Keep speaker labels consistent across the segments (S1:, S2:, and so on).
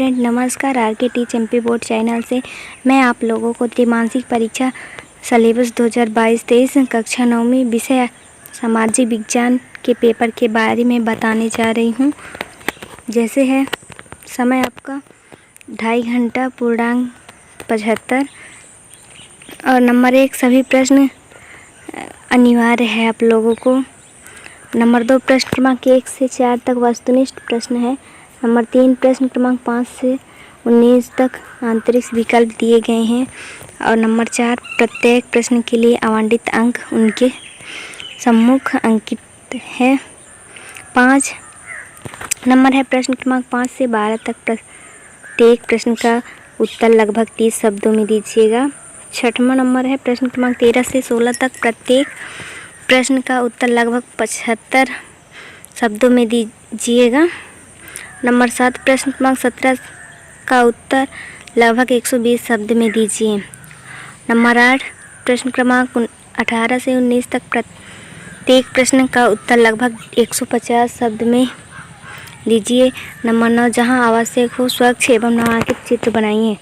S1: Friend, नमस्कार। RK teach MP board channel से मैं आप लोगों को त्रैमासिक परीक्षा सिलेबस 2022-23 कक्षा 9वीं विषय सामाजिक विज्ञान के पेपर के बारे में बताने जा रही हूँ। जैसे है समय आपका 2.5 घंटा पूर्णांक 75 और नंबर 1 सभी प्रश्न अनिवार्य है आप लोगों को। नंबर 2 प्रश्न क्रमांक 1 से 4 तक वस्तुनिष्ठ प्रश्न है। नंबर 3 प्रश्न क्रमांक 5 से 19 तक आंतरिक विकल्प दिए गए हैं। और नंबर 4 प्रत्येक प्रश्न के लिए आवंटित अंक उनके सम्मुख अंकित है। 5 नंबर है प्रश्न क्रमांक 5 से 12 तक प्रत्येक प्रश्न का उत्तर लगभग 30 शब्दों में दीजिएगा। 6वां नंबर है प्रश्न क्रमांक 13 से 16 तक प्रत्येक प्रश्न का उत्तर लगभग 75 शब्दों में दीजिएगा। नंबर 7 प्रश्न क्रमांक 17 का उत्तर लगभग 120 शब्द में दीजिए। नंबर 8 प्रश्न क्रमांक 18 से 19 तक प्रत्येक प्रश्न का उत्तर लगभग 150 शब्द में दीजिए। नंबर 9 जहां आवश्यक हो स्वच्छ एवं नामांकित चित्र बनाइए।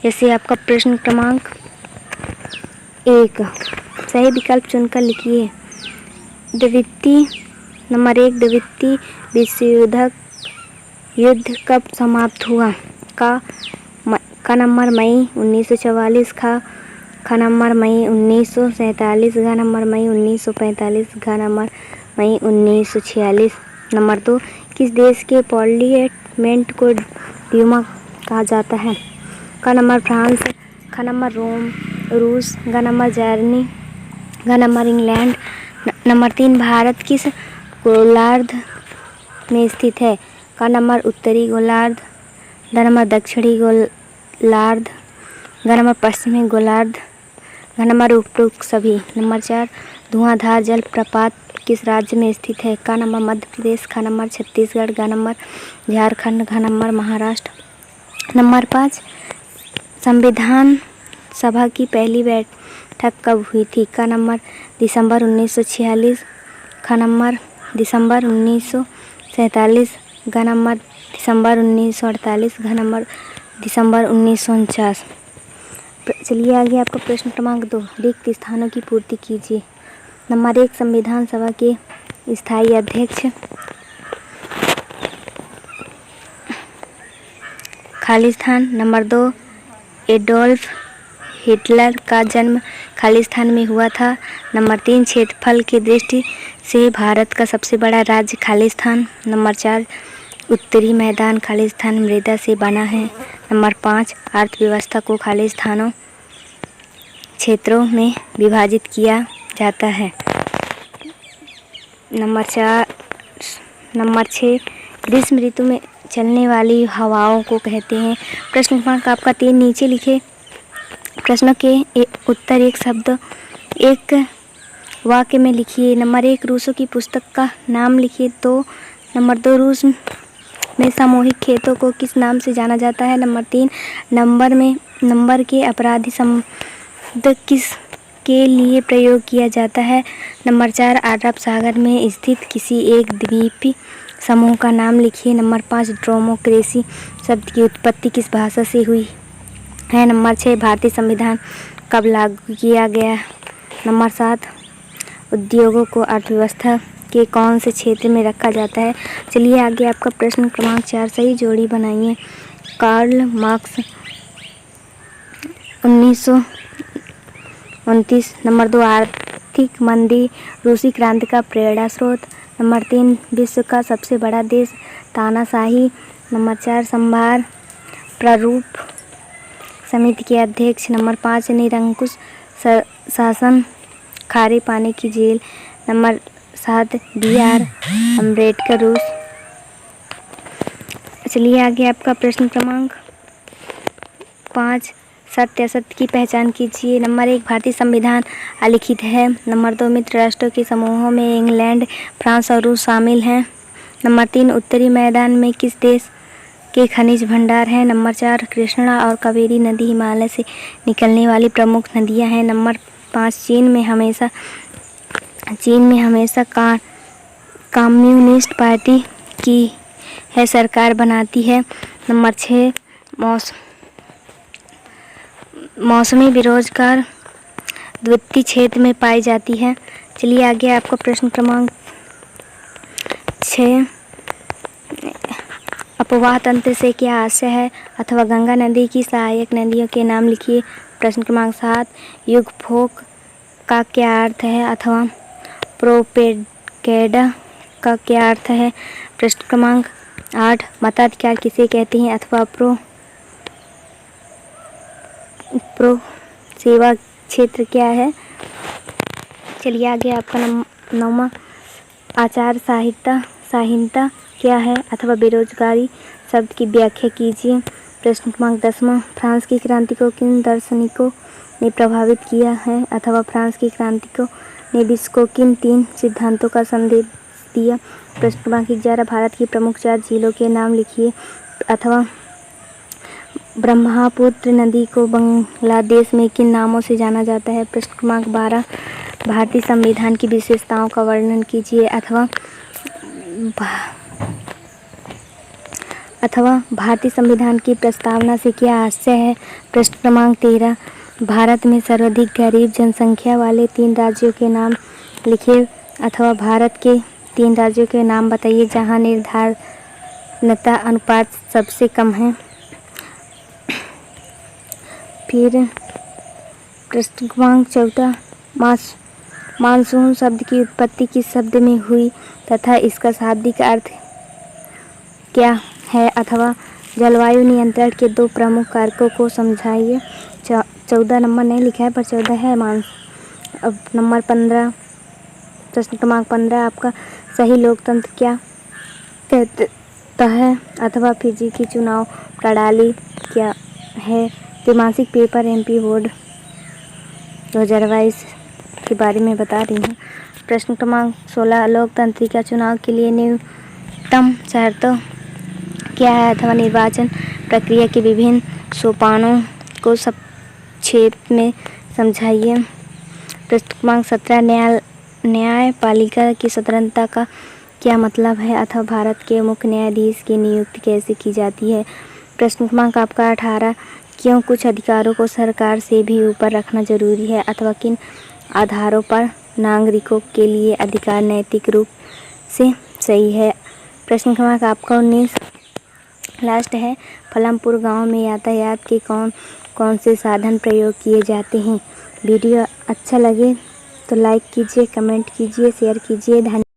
S1: जैसे आपका प्रश्न क्रमांक 1 सही विकल्प चुनकर लिखिए। द्वितीय नंबर 1 द्वितीय विश्व युद्ध कब समाप्त हुआ? का नंबर मई 1944, का नंबर मई 1947, का नंबर मई 1945, का नंबर मई 1946। नंबर 2 किस देश के पार्लियामेंट को ड्यूमा कहा जाता है? का नंबर फ्रांस, का नंबर रोम रूस, का नंबर जर्मनी, का नंबर इंग्लैंड। नंबर 3 भारत किस गोलार्ध में स्थित है? का नंबर उत्तरी गोलार्ध, का नंबर दक्षिणी गोलार्ध, का नंबर पश्चिमी गोलार्ध, का नंबर उपरोक्त सभी। नंबर 4 धुआंधार जलप्रपात किस राज्य में स्थित है? का नंबर मध्य प्रदेश, का नंबर छत्तीसगढ़, का नंबर झारखंड, का नंबर महाराष्ट्र। नंबर 5 संविधान सभा की पहली बैठक कब हुई थी? का नंबर दिसंबर 1946, का नंबर दिसंबर 1947, का नंबर दिसंबर 1948, का नंबर दिसंबर 1949। चलिए आगे आपका प्रश्न क्रमांक 2 रिक्त स्थानों की पूर्ति कीजिए। नंबर 1 संविधान सभा के स्थायी अध्यक्ष खाली स्थान। नंबर 2 एडोल्फ हिटलर का जन्म खालिस्तान में हुआ था। नंबर 3 क्षेत्रफल की दृष्टि से भारत का सबसे बड़ा राज्य खालिस्तान। नंबर 4 उत्तरी मैदान खालिस्तान मृदा से बना है। नंबर 5 अर्थव्यवस्था को खालिस्तानों क्षेत्रों में विभाजित किया जाता है। नंबर 6 ग्रीष्म ऋतु में चलने वाली हवाओं को कहते हैं। प्रश्न क्रमांक आपका 3 नीचे लिखे प्रश्नों के उत्तर एक शब्द एक वाक्य में लिखिए। नंबर 1 रूसों की पुस्तक का नाम लिखिए। नंबर 2 रूस में सामूहिक खेतों को किस नाम से जाना जाता है? नंबर 3 नंबर के अपराधी शब्द किस के लिए प्रयोग किया जाता है? नंबर 4 अरब सागर में स्थित किसी एक द्वीपीय समूह का नाम लिखिए। नंबर 5 डेमोक्रेसी शब्द की उत्पत्ति किस भाषा से हुई है? नंबर 6 भारतीय संविधान कब लागू किया गया? नंबर 7 उद्योगों को अर्थव्यवस्था के कौन से क्षेत्र में रखा जाता है? चलिए आगे आपका प्रश्न क्रमांक 4 सही जोड़ी बनाइए। Karl Marx 1929। नंबर 2 आर्थिक मंदी रूसी क्रांति का प्रेरणा स्रोत। नंबर 3 विश्व का सबसे बड़ा देश तानाशाही। नंबर 4 संभार प्रारूप समिति के अध्यक्ष। नंबर 5 निरंकुश शासन खारे पानी की जेल। नंबर 7 BR अम्बेडकर रूस। चलिए आगे आपका प्रश्न क्रमांक 5 सत्य असत्य की पहचान कीजिए। नंबर 1 भारतीय संविधान अलिखित है। नंबर 2 मित्र राष्ट्रों के समूहों में इंग्लैंड, फ्रांस और रूस शामिल हैं। नंबर 3 उत्तरी मैदान में किस देश के खनिज भंडार हैं? नंबर 4 कृष्णा और कावेरी नदी हिमालय से निकलने वाली प्रमुख नदियां हैं। नंबर 5 चीन में हमेशा कम्युनिस्ट पार्टी की है सरकार बनाती है। नंबर 6 मौसमी बेरोजगार द्वितीय क्षेत्र में पाई जाती है। चलिए आगे आपका प्रश्न क्रमांक 6, अपवाह तंत्र से क्या आशय है अथवा गंगा नदी की सहायक नदियों के नाम लिखिए। प्रश्न क्रमांक 7, युगफोक का क्या अर्थ है अथवा प्रोपेगेंडा का क्या अर्थ है। प्रश्न क्रमांक 8, मताधिकार किसे कहते हैं अथवा प्रो सेवा क्षेत्र क्या है। चलिए आगे आपका 9वां, आचार संहिता क्या है अथवा बेरोजगारी शब्द की व्याख्या कीजिए। प्रश्न क्रमांक 10वां, फ्रांस की क्रांति को किन दार्शनिकों ने प्रभावित किया है अथवा फ्रांस की क्रांति ने विश्व को किन 3 सिद्धांतों का संदेश दिया। प्रश्न क्रमांक 11, भारत की प्रमुख 4 झीलों के नाम लिखिए अथवा ब्रह्मपुत्र नदी को बांग्लादेश में किन नामों से जाना जाता है। प्रश्न क्रमांक 12, भारतीय संविधान की विशेषताओं का वर्णन कीजिए अथवा भारतीय संविधान की प्रस्तावना से क्या आशय है। प्रश्न क्रमांक 13, भारत में सर्वाधिक गरीब जनसंख्या वाले 3 राज्यों के नाम लिखिए अथवा भारत के 3 राज्यों के नाम बताइए जहां निर्धनता अनुपात सबसे कम है। फिर प्रश्न क्रमांक 14, मानसून शब्द की उत्पत्ति किस शब्द में हुई तथा इसका शाब्दिक अर्थ क्या है अथवा जलवायु नियंत्रण के 2 प्रमुख कारकों को समझाइए। 14 नंबर नहीं लिखा है पर 14 है अब नंबर 15, प्रश्न क्रमांक 15 आपका सही लोकतंत्र क्या कहता है अथवा फिजी की चुनाव प्रणाली क्या है। त्रिमासिक पेपर MP बोर्ड 2022 के बारे में बता रही हूँ। प्रश्न क्रमांक 16, लोकतंत्रिका चुनाव के लिए न्यूनतम शर्तों क्या है अथवा निर्वाचन प्रक्रिया के विभिन्न सोपानों को संक्षेप में समझाइए। प्रश्न क्रमांक 17, न्यायपालिका की स्वतंत्रता का क्या मतलब है अथवा भारत के मुख्य न्यायाधीश की नियुक्ति कैसे की जाती है। प्रश्न क्रमांक आपका 18, क्यों कुछ अधिकारों को सरकार से भी ऊपर रखना जरूरी है अथवा किन आधारों पर नागरिकों के लिए अधिकार नैतिक रूप से सही है। प्रश्न क्रमांक आपका 19 लास्ट है, फलमपुर गांव में यातायात के कौन से साधन प्रयोग किए जाते हैं। वीडियो अच्छा लगे तो लाइक कीजिए, कमेंट कीजिए, शेयर कीजिए। धन्यवाद।